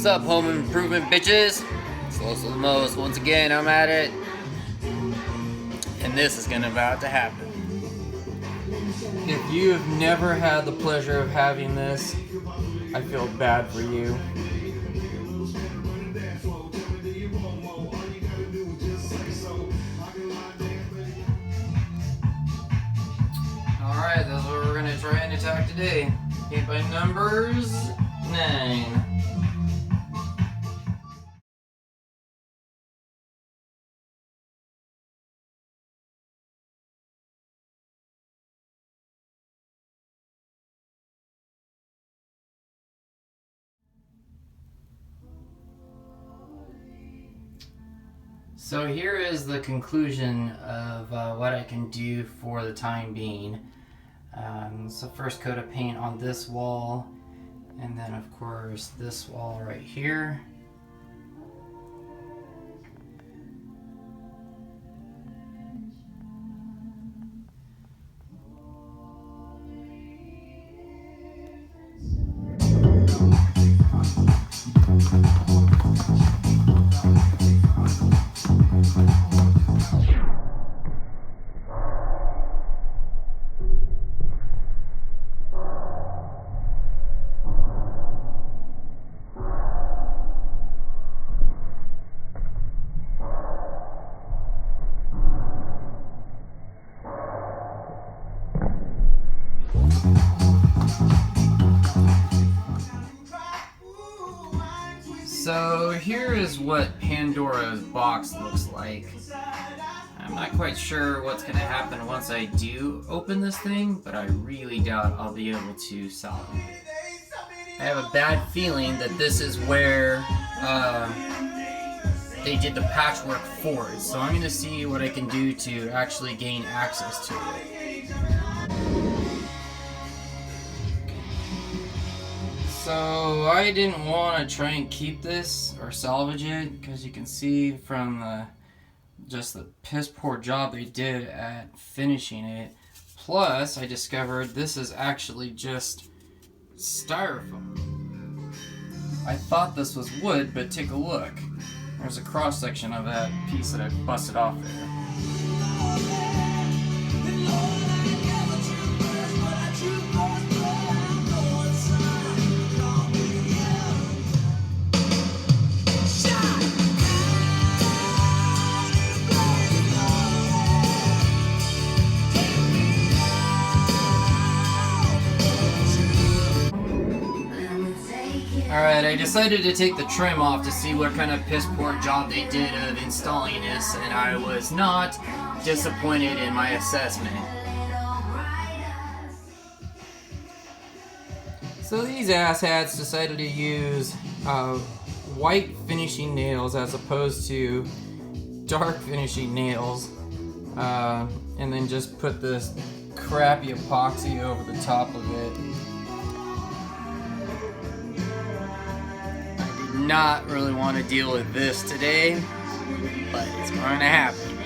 What's up, home improvement bitches? Slowest of the most. Once again, I'm at it. And this is about to happen. If you have never had the pleasure of having this, I feel bad for you. Alright, that's what we're going to try and attack today. Paint by numbers 9. So here is the conclusion of what I can do for the time being. So first coat of paint on this wall, and then of course this wall right here. So here is what Pandora's box looks like. I'm not quite sure what's going to happen once I do open this thing, but I really doubt I'll be able to salvage it. I have a bad feeling that this is where they did the patchwork for it, so I'm going to see what I can do to actually gain access to it. So I didn't want to try and keep this or salvage it because you can see from just the piss poor job they did at finishing it. Plus I discovered this is actually just styrofoam. I thought this was wood, but take a look. There's a cross section of that piece that I busted off there. Alright, I decided to take the trim off to see what kind of piss poor job they did of installing this, and I was not disappointed in my assessment. So these asshats decided to use white finishing nails as opposed to dark finishing nails, and then just put this crappy epoxy over the top of it. Not really want to deal with this today, but it's going to happen.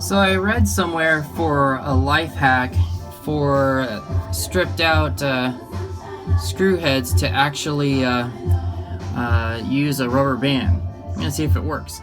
So I read somewhere for a life hack for stripped out screw heads to actually use a rubber band. I'm going to see if it works.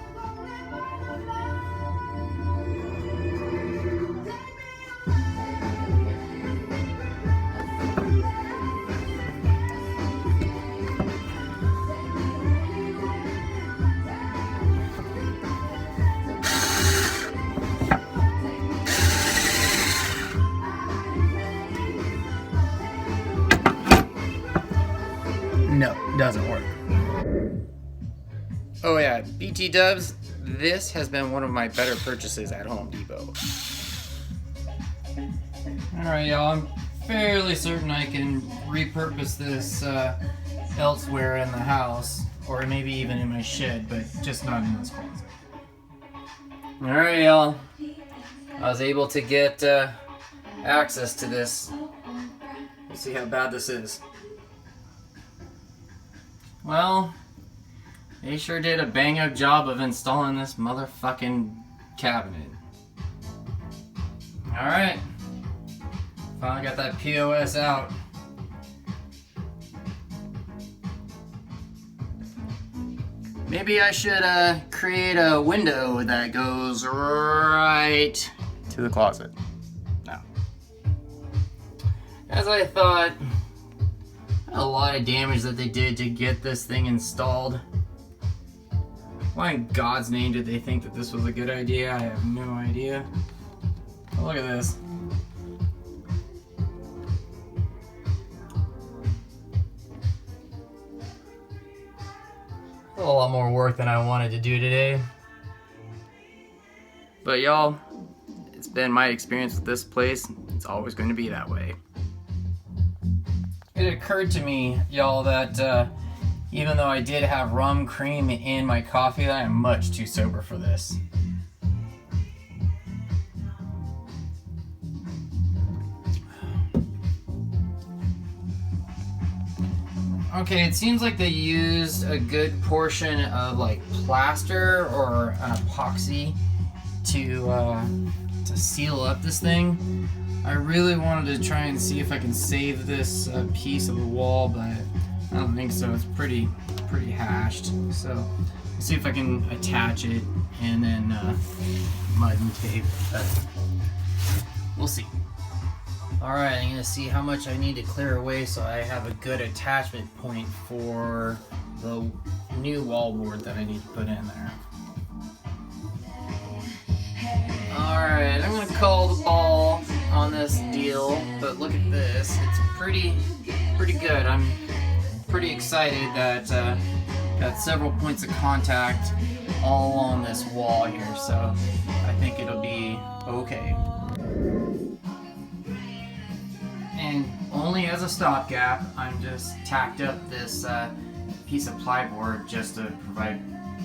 No, doesn't work. Oh yeah, BT dubs, this has been one of my better purchases at Home Depot. Alright y'all, I'm fairly certain I can repurpose this elsewhere in the house, or maybe even in my shed, but just not in this closet. Alright y'all, I was able to get access to this. Let's see how bad this is. Well, they sure did a bang-up job of installing this motherfucking cabinet. Alright. Finally got that POS out. Maybe I should create a window that goes right to the closet. Now, as I thought, a lot of damage that they did to get this thing installed. Why in God's name did they think that this was a good idea? I have no idea. Oh, look at this. A lot more work than I wanted to do today. But y'all, it's been my experience with this place. It's always going to be that way. It occurred to me, y'all, that even though I did have rum cream in my coffee, I am much too sober for this. Okay, it seems like they used a good portion of like plaster or an epoxy to seal up this thing. I really wanted to try and see if I can save this piece of the wall, but I don't think so. It's pretty hashed. So I'll see if I can attach it and then mud and tape. But we'll see. Alright, I'm gonna see how much I need to clear away so I have a good attachment point for the new wallboard that I need to put in there. Alright, I'm gonna call the ball on this deal, but look at this. It's pretty good. I'm pretty excited that got several points of contact all along this wall here, so I think it'll be okay. And only as a stopgap, I'm just tacked up this piece of plyboard just to provide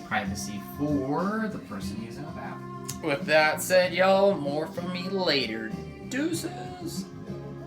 privacy for the person using the bathroom. With that said, y'all, more from me later. Deuces.